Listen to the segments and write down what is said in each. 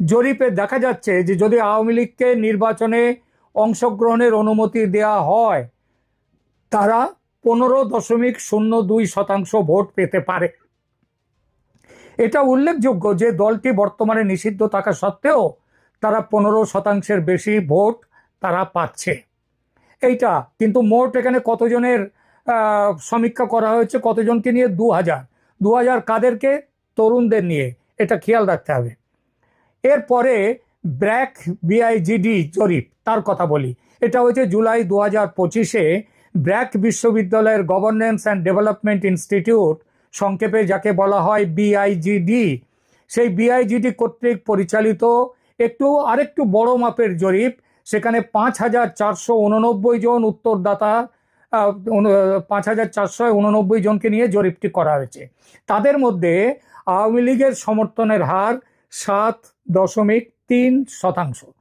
জরিপে দেখা যাচ্ছে যে যদি আওয়ামী লীগকে নির্বাচনে অংশগ্রহণের অনুমতি দেওয়া হয়, তারা 15.02% ভোট পেতে পারে। এটা উল্লেখযোগ্য যে দলটি বর্তমানে নিষিদ্ধ থাকা সত্ত্বেও তারা 15%-এর বেশি ভোট তারা পাচ্ছে। এইটা কিন্তু মোট এখানে কতজনের সমীক্ষা করা হয়েছে, কতজনকে নিয়ে? 2000। 2000 কাদেরকে? তরুণদের নিয়ে। এটা খেয়াল রাখতে হবে। এরপরে ব্র্যাক বিআইজিডি জরিপ, তার কথা বলি। এটা হয়েছে জুলাই 2025-এ। ব্র্যাক বিশ্ববিদ্যালয়ের গভর্নেন্স অ্যান্ড ডেভেলপমেন্ট ইনস্টিটিউট, সংক্ষেপে যাকে বলা হয় বিআইজিডি, সেই বিআইজিডি কর্তৃক পরিচালিত আরেকটু বড় মাপের জরিপ। সেখানে 5489 জন উত্তরদাতা, 5489 জনকে নিয়ে জরিপটি করা হয়েছে। তাদের মধ্যে আওয়ামী লীগের সমর্থনের হার 7.3%।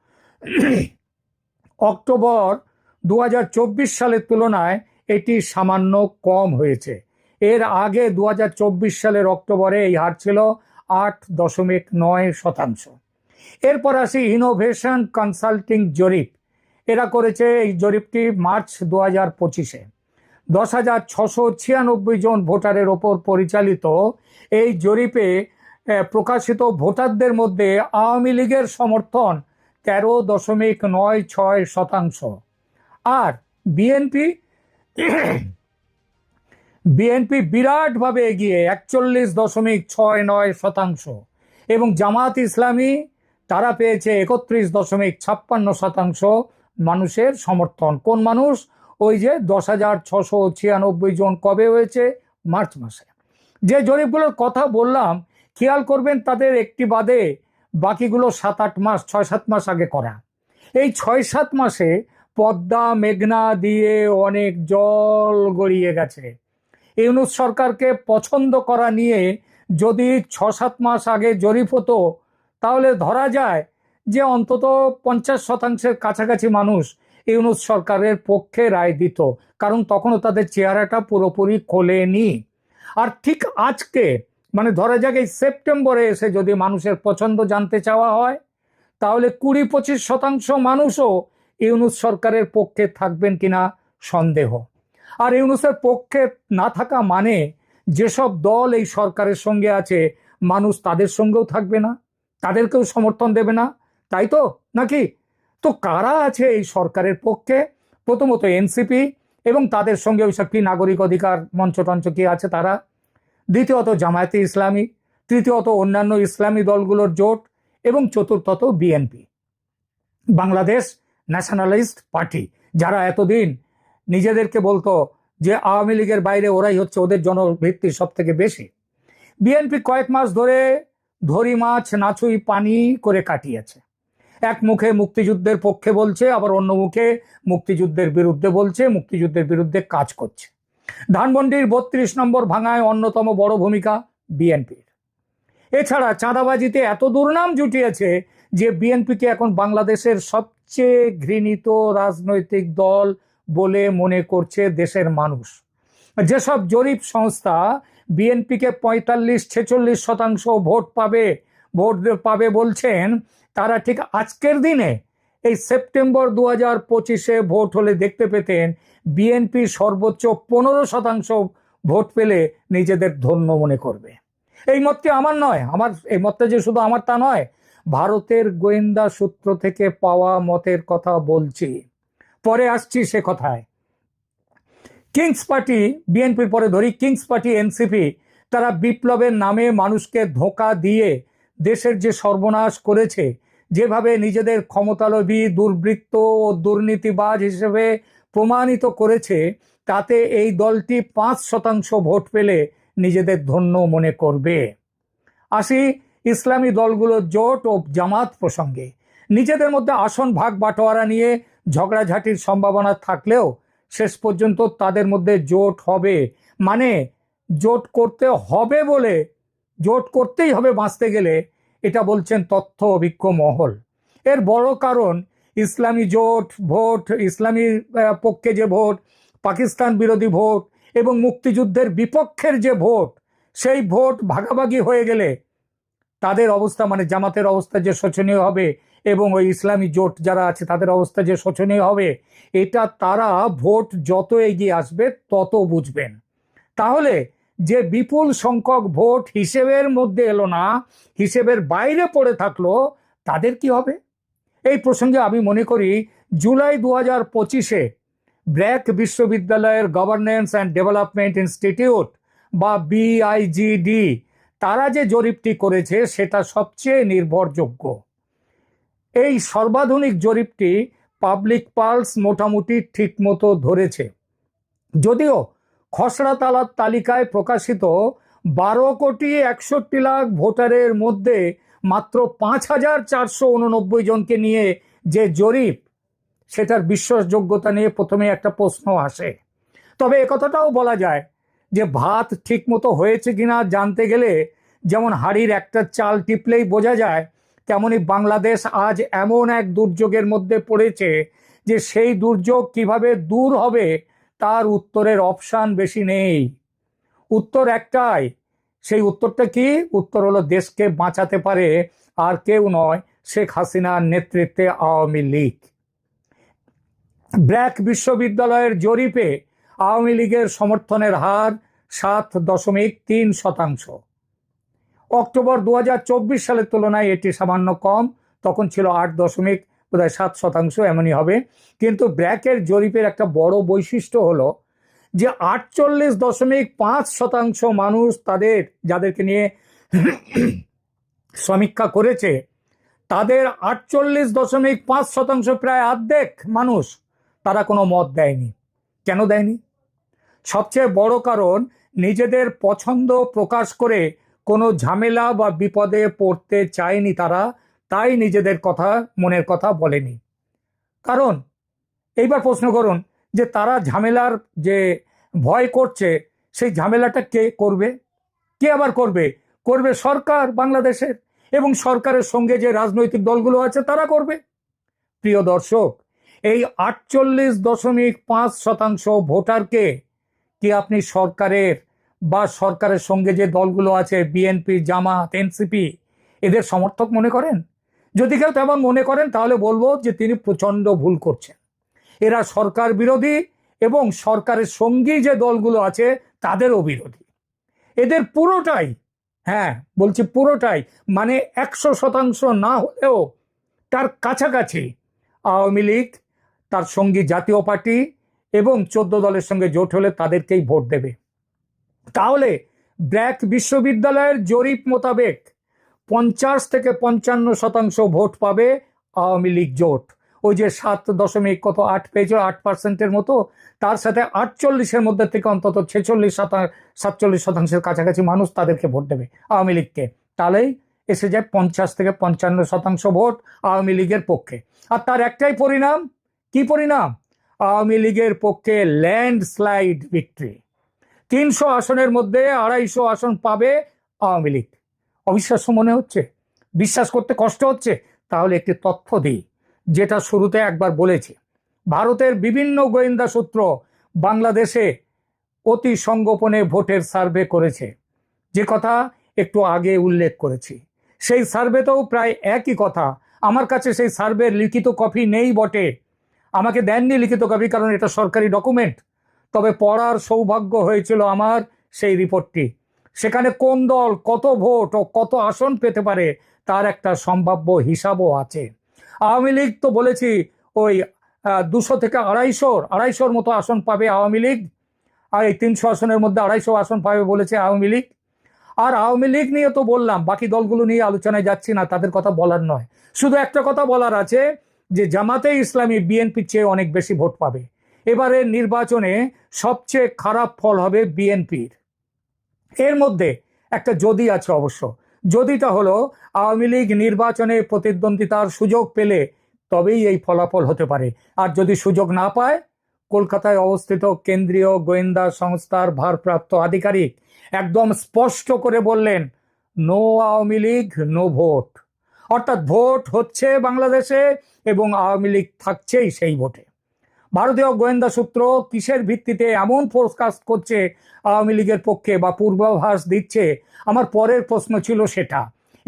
অক্টোবর 2024 সালের তুলনায় এটি সামান্য কম হয়েছে। এর আগে 2024 সালের অক্টোবরে এই হার ছিল 8.9%। এরপর আসি ইনোভেশন কনসাল্টিং জরিপ। এরা করেছে এই জরিপটি মার্চ 2025-এ। 10,696 জন ভোটারের ওপর পরিচালিত এই জরিপে প্রকাশিত ভোটারদের মধ্যে আওয়ামী লীগের সমর্থন 13.96%। আর বিএনপি বিএনপি বিরাটভাবে এগিয়ে 41.69%। এবং জামাত ইসলামী, তারা পেয়েছে 31.56% মানুষের সমর্থন। কোন মানুষ? ওই যে 10,696 জন। কবে হয়েছে? মার্চ মাসে। যে জরিপগুলোর কথা বললাম, খেয়াল করবেন তাদের একটি বাদে বাকিগুলো 7-8 মাস, 6-7 মাস আগে করা। এই 6-7 মাসে পদ্মা মেঘনা দিয়ে অনেক জল গড়িয়ে গেছে। ইউনূস সরকারকে পছন্দ করা নিয়ে যদি 6-7 মাস আগে জরিপ হতো, তাহলে ধরা যায় যে অন্তত 50%-এর কাছাকাছি মানুষ ইউনূস সরকারের পক্ষে রায় দিত, কারণ তখনও তাদের চেহারাটা পুরোপুরি খোলেনি। আর ঠিক আজকে, মানে ধরা যাক এই সেপ্টেম্বরে এসে যদি মানুষের পছন্দ জানতে চাওয়া হয়, তাহলে 20-25% মানুষও ইউনূস সরকারের পক্ষে থাকবেন কিনা সন্দেহ। আর ইউনূসের পক্ষে না থাকা মানে যেসব দল এই সরকারের সঙ্গে আছে, মানুষ তাদের সঙ্গেও থাকবে না, তাদেরকেও সমর্থন দেবে না, তাই তো নাকি? তো কারা আছে এই সরকারের পক্ষে? প্রথমত এনসিপি এবং তাদের সঙ্গে ওইসব কি নাগরিক অধিকার মঞ্চ টঞ্চ কি আছে তারা। দ্বিতীয়ত জামায়াতে ইসলামী। তৃতীয়ত অন্যান্য ইসলামী দলগুলোর জোট। এবং চতুর্থত বিএনপি, বাংলাদেশ ন্যাশনালিস্ট পার্টি, যারা এতদিন নিজেদেরকে বলতো যে আওয়ামী লীগের বাইরে ওরাই হচ্ছে ওদের জনভিত্তি সব থেকে বেশি। বিএনপি কয়েক মাস ধরে ধরি মাছ নাছুই পানি করে কাটিয়েছে। এক মুখে মুক্তিযুদ্ধের পক্ষে বলছে, আবার অন্য মুখে মুক্তিযুদ্ধের বিরুদ্ধে বলছে, মুক্তিযুদ্ধের বিরুদ্ধে কাজ করছে। ধানমন্ডির 32 নম্বর ভাঙায় অন্যতম বড় ভূমিকা বিএনপির। এছাড়া চাঁদাবাজিতে এত দুর্নাম জুটিয়েছে যে বিএনপিকে এখন বাংলাদেশের সবচেয়ে ঘৃণিত রাজনৈতিক দল বলে মনে করছে দেশের মানুষ। যেসব জরিপ সংস্থা বিএনপিকে 45-46% ভোট পাবে বলছেন, তারা ঠিক আজকের দিনে এই সেপ্টেম্বর 2025-এ ভোট হলে দেখতে পেতেন বিএনপি সর্বোচ্চ 15% ভোট পেলে নিজেদের ধন্য মনে করবে। এই মতটি আমার নয়, এই মতটা যে শুধু আমার তা নয়, ভারতের গোয়েন্দা সূত্র থেকে পাওয়া মতের কথা বলছি। পরে আসছি সে কথায়। কিংস পার্টি, বিএনপির পরে ধরি, কিংস পার্টি এনসিপি, তারা বিপ্লবের নামে মানুষকে ধোঁকা দিয়ে দেশের যে সর্বনাশ করেছে, যেভাবে নিজেদের ক্ষমতালোভী, দুর্বৃত্ত ও দুর্নীতিবাজ হিসেবে প্রমাণিত করেছে, তাতে এই দলটি 5% ভোট পেলে নিজেদের ধন্য মনে করবে। আসি ইসলামী দলগুলোর জোট ও জামাত প্রসঙ্গে। নিজেদের মধ্যে আসন ভাগ বাটোয়ারা নিয়ে ঝগড়াঝাটির সম্ভাবনা থাকলেও শেষ পর্যন্ত তাদের মধ্যে জোট হবে, মানে জোট করতে হবে বলে, জোট করতেই হবে বাঁচতে গেলে, এটা বলছেন তথ্য অভিজ্ঞ মহল। এর বড় কারণ ইসলামী জোট ভোট, ইসলামী পক্ষে যে ভোট, পাকিস্তান বিরোধী ভোট এবং মুক্তিযুদ্ধের বিপক্ষের যে ভোট, সেই ভোট ভাগাভাগি হয়ে গেলে তাদের অবস্থা মানে জামাতের অবস্থা যে শোচনীয় হবে এবং ওই ইসলামী জোট যারা আছে তাদের অবস্থা যে শোচনীয় হবে, এটা তারা ভোট যত এগিয়ে আসবে তত বুঝবেন। তাহলে যে বিপুল সংখ্যক ভোট হিসেবের মধ্যে এলো না, হিসেবের বাইরে পড়ে থাকলো, তাদের কি হবে? এই প্রসঙ্গে আমি মনে করি জুলাই 2025-এ ব্র্যাক বিশ্ববিদ্যালয়ের গভর্নেন্স অ্যান্ড ডেভেলপমেন্ট ইনস্টিটিউট বা BIGD তারা যে জরিপটি করেছে সেটা সবচেয়ে নির্ভরযোগ্য। এই সর্বাধুনিক জরিপটি পাবলিক পালস মোটামুটি ঠিকমতো ধরেছে, যদিও খসড়া তালিকায় প্রকাশিত 12,61,00,000 ভোটারের মধ্যে মাত্র 5,489 জনকে নিয়ে যে জরিপ, সেটার বিশ্বাসযোগ্যতা নিয়ে প্রথমে একটা প্রশ্ন আসে। তবে একথাটাও বলা যায় যে ভাত ঠিকমতো হয়েছে কিনা জানতে গেলে যেমন হাঁড়ির একটা চাল টিপলেই বোঝা যায়, তেমনি বাংলাদেশ আজ এমন এক দুর্যোগের মধ্যে পড়েছে যে সেই দুর্যোগ কিভাবে দূর হবে তার উত্তরের অপশান বেশি নেই। উত্তর একটাই, সেই উত্তরটা কি? উত্তর হলো দেশকে বাঁচাতে পারে আর কেউ নয়, শেখ হাসিনার নেতৃত্বে আওয়ামী লীগ। ব্র্যাক বিশ্ববিদ্যালয়ের জরিপে আওয়ামী লীগের সমর্থনের হার 7.3%। অক্টোবর 2024 সালের তুলনায় এটি সামান্য কম, তখন ছিল 8.7%, এমনই হবে। কিন্তু ব্র্যাকের জরিপের একটা বড় বৈশিষ্ট্য হলো যে 48.5% মানুষ যাদেরকে নিয়ে সমীক্ষা করেছে, তাদের 48.5%, প্রায় অর্ধেক মানুষ, তারা কোনো মত দেয়নি। কেন দেয়নি? সবচেয়ে বড় কারণ, নিজেদের পছন্দ প্রকাশ করে কোনো ঝামেলা বা বিপদে পড়তে চায়নি তারা, তাই নিজেদের কথা, মনের কথা বলেনি। কারণ এইবার প্রশ্ন করুন যে তারা ঝামেলার যে ভয় করছে, সেই ঝামেলাটা কে করবে? কে আবার করবে? করবে সরকার বাংলাদেশের, এবং সরকারের সঙ্গে যে রাজনৈতিক দলগুলো আছে তারা করবে। প্রিয় দর্শক, এই 48.5% ভোটারকে কি আপনি সরকারের বা সরকারের সঙ্গে যে দলগুলো আছে, বিএনপি, জামাত, এনসিপি, এদের সমর্থক মনে করেন? যদি কেউ তেমন মনে করেন তাহলে বলবো যে তিনি প্রচণ্ড ভুল করছেন। এরা সরকার বিরোধী এবং সরকারের সঙ্গী যে দলগুলো আছে তাদেরও বিরোধী। এদের পুরোটাই, হ্যাঁ বলছি পুরোটাই, মানে 100% না হলেও তার কাছাকাছি আওয়ামী লীগ, তার সঙ্গী জাতীয় পার্টি এবং 14 দলের সঙ্গে জোট হলে তাদেরকেই ভোট দেবে। তাহলে ব্র্যাক বিশ্ববিদ্যালয়ের জরিপ মোতাবেক 50 থেকে 55% ভোট পাবে আওয়ামী লীগ জোট। ওই যে 7.8 পেয়েছে, 8%-এর মতো, তার সাথে 48-এর মধ্যে থেকে অন্তত 46-47% কাছাকাছি মানুষ তাদেরকে ভোট দেবে, আওয়ামী লীগকে। তাহলেই এসে যায় 50 থেকে 55% ভোট আওয়ামী লীগের পক্ষে। আর তার একটাই পরিণাম, কি পরিণাম? আওয়ামী লীগের পক্ষে ল্যান্ডস্লাইড ভিক্টরি। 300 আসনের মধ্যে 250 আসন পাবে আওয়ামী লীগ। অবিশ্বাস্য মনে হচ্ছে? বিশ্বাস করতে কষ্ট হচ্ছে? তাহলে একটি তথ্য দিই, যেটা শুরুতে একবার বলেছি। ভারতের বিভিন্ন গোয়েন্দা সূত্র বাংলাদেশে অতি সংগোপনে ভোটের সার্ভে করেছে, যে কথা একটু আগে উল্লেখ করেছি। সেই সার্ভেতেও প্রায় একই কথা। আমার কাছে সেই সার্ভের লিখিত কপি নেই বটে, আমাকে দেননি লিখিত কপি, কারণ এটা সরকারি ডকুমেন্ট। তবে পড়ার সৌভাগ্য হয়েছিল আমার সেই রিপোর্টটি। সেখানে কোন দল কত ভোট ও কত আসন পেতে পারে তার একটা সম্ভাব্য হিসাবও আছে। আওয়ামী লীগ তো বলেছি ওই 200 থেকে 250-250-র মতো আসন পাবে আওয়ামী লীগ, আর এই 300 আসনের মধ্যে 250 আসন পাবে বলেছে আওয়ামী লীগ। আর আওয়ামী লীগ নিয়ে তো বললাম, বাকি দলগুলো নিয়ে আলোচনায় যাচ্ছি না, তাদের কথা বলার নয়। শুধু একটা কথা বলার আছে যে জামাতে ইসলামী বিএনপির চেয়ে অনেক বেশি ভোট পাবে। এবারের নির্বাচনে সবচেয়ে খারাপ ফল হবে বিএনপির। এর মধ্যে একটা যদি আছে অবশ্য। যদিটা হলো আওয়ামী লীগ নির্বাচনে প্রতিদ্বন্দ্বিতার সুযোগ পেলে তবেই এই ফলাফল হতে পারে। আর যদি সুযোগ না পায়, কলকাতায় অবস্থিত কেন্দ্রীয় গোয়েন্দা সংস্থার ভারপ্রাপ্ত আধিকারিক একদম স্পষ্ট করে বললেন, no Awami League no vote. অর্থাৎ ভোট হচ্ছে বাংলাদেশে এবং আওয়ামী লীগ থাকছেই সেই ভোটে। ভারতীয় গোয়েন্দা সূত্র কিসের ভিত্তিতে এমন ফোরকাস্ট করছে আওয়ামী লীগের পক্ষে বা পূর্বাভাস দিচ্ছে, আমার পরের প্রশ্ন ছিল সেটা।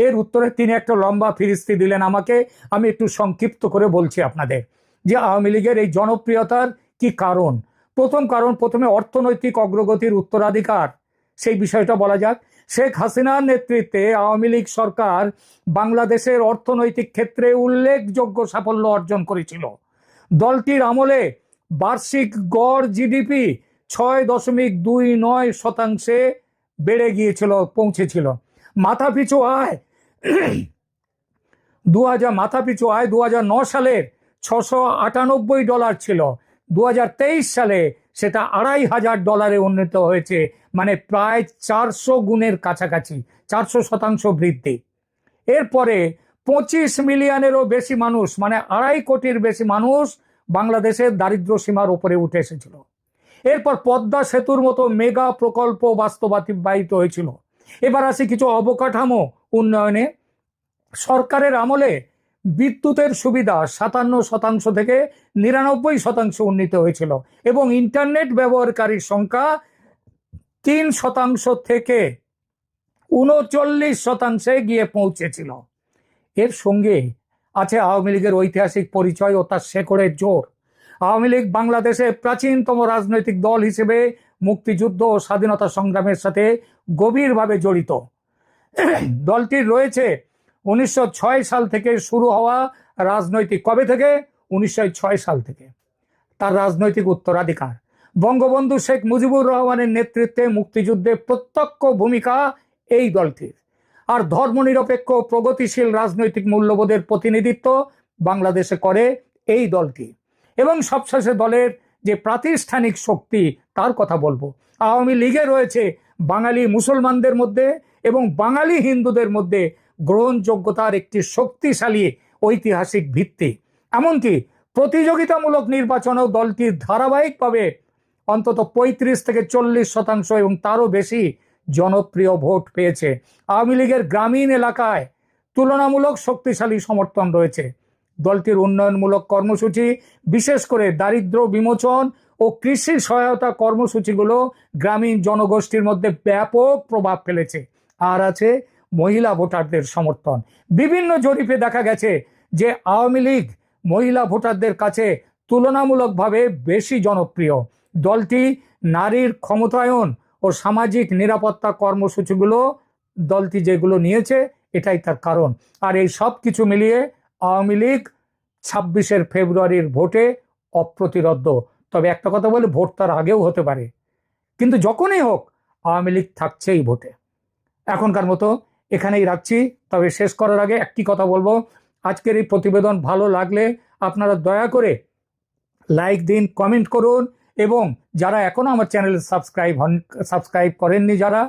এর উত্তরে তিনি একটা লম্বা ফিরিস্তি দিলেন আমাকে। আমি একটু সংক্ষিপ্ত করে বলছি আপনাদের যে আওয়ামী লীগের এই জনপ্রিয়তার কি কারণ। প্রথম কারণ, প্রথমে অর্থনৈতিক অগ্রগতির উত্তরাধিকার, সেই বিষয়টা বলা যাক। শেখ হাসিনার নেতৃত্বে আওয়ামী লীগ সরকার বাংলাদেশের অর্থনৈতিক ক্ষেত্রে উল্লেখযোগ্য সাফল্য অর্জন করেছিল। দলটির আমলে বার্ষিক গড় জিডিপি 6.29% বেড়ে গিয়েছিল, পৌঁছেছিল। মাথাপিছু আয় মাথাপিছু আয় 2009 সালের $698 ছিল। 2023 সালে সেটা $2500 উন্নীত হয়েছে, মানে প্রায় 400 গুণের কাছাকাছি, 400% বৃদ্ধি। এরপরে 25 মিলিয়নেরও বেশি মানুষ, মানে 2.5 কোটির বেশি মানুষ বাংলাদেশের দারিদ্র্য সীমার উপরে উঠে এসেছিল। এরপর পদ্মা সেতুর মতো মেগা প্রকল্প বাস্তবায়িত হয়েছিল। এবার আসি কিছু অবকাঠামো উন্নয়নে। সরকারের আমলে বিদ্যুতের সুবিধা 57% থেকে 99% উন্নীত হয়েছিল এবং ইন্টারনেট ব্যবহারকারীর সংখ্যা 3% থেকে 39% গিয়ে পৌঁছেছিল। এর সঙ্গে আছে আওয়ামী লীগের ঐতিহাসিক পরিচয় ও তার শেকড়ের জোর। আওয়ামী লীগ বাংলাদেশের প্রাচীনতম রাজনৈতিক দল হিসেবে মুক্তিযুদ্ধ ও স্বাধীনতা সংগ্রামের সাথে গভীরভাবে জড়িত। দলটির রয়েছে 1906 সাল থেকে শুরু হওয়া রাজনৈতিক, কবে থেকে? 1906 সাল থেকে তার রাজনৈতিক উত্তরাধিকার। বঙ্গবন্ধু শেখ মুজিবুর রহমানের নেতৃত্বে মুক্তিযুদ্ধে প্রত্যক্ষ ভূমিকা এই দলটির। আর ধর্মনিরপেক্ষ প্রগতিশীল রাজনৈতিক মূল্যবোধের প্রতিনিধিত্ব বাংলাদেশে করে এই দলটি। এবং সবশেষে দলের যে প্রাতিষ্ঠানিক শক্তি তার কথা বলবো। আওয়ামী লীগে রয়েছে বাঙালি মুসলমানদের মধ্যে এবং বাঙালি হিন্দুদের মধ্যে গ্রহণযোগ্যতার একটি শক্তিশালী ঐতিহাসিক ভিত্তি। এমনকি প্রতিযোগিতামূলক নির্বাচনেও দলটির ধারাবাহিকভাবে অন্তত 35 থেকে 40% এবং তারও বেশি জনপ্রিয় ভোট পেয়েছে। আওয়ামী লীগের গ্রামীণ এলাকায় তুলনামূলক শক্তিশালী সমর্থন রয়েছে। দলটির উন্নয়নমূলক কর্মসূচি, বিশেষ করে দারিদ্র্য বিমোচন ও কৃষি সহায়তা কর্মসূচিগুলো গ্রামীণ জনগোষ্ঠীর মধ্যে ব্যাপক প্রভাব ফেলেছে। আর আছে মহিলা ভোটারদের সমর্থন। বিভিন্ন জরিপে দেখা গেছে যে আওয়ামী লীগ মহিলা ভোটারদের কাছে তুলনামূলকভাবে বেশি জনপ্রিয়। দলটি নারীর ক্ষমতায়ন ও সামাজিক নিরাপত্তা কর্মসূচিগুলো দলটি যেগুলো নিয়েছে, এটাই তার কারণ। আর এই সব কিছু মিলিয়ে আওয়ামী লীগ 26 ফেব্রুয়ারির ভোটে অপ্রতিরোধ্য। তবে একটা কথা বলে, ভোট তার আগেও হতে পারে, কিন্তু যখনই হোক আওয়ামী লীগ থাকছেই ভোটে। এখনকার মতো এখানেই রাখছি। তবে শেষ করার আগে একটি কথা বলবো, আজকের এই প্রতিবেদন ভালো লাগলে আপনারা দয়া করে লাইক দিন, কমেন্ট করুন, এবং যারা এখনো আমার চ্যানেলে সাবস্ক্রাইব করেননি যারা,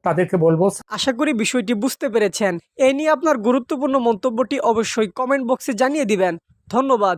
তাদেরকে বলবো। আশা করি বিষয়টি বুঝতে পেরেছেন। এই নিয়ে আপনার গুরুত্বপূর্ণ মন্তব্যটি অবশ্যই কমেন্ট বক্সে জানিয়ে দিবেন। ধন্যবাদ।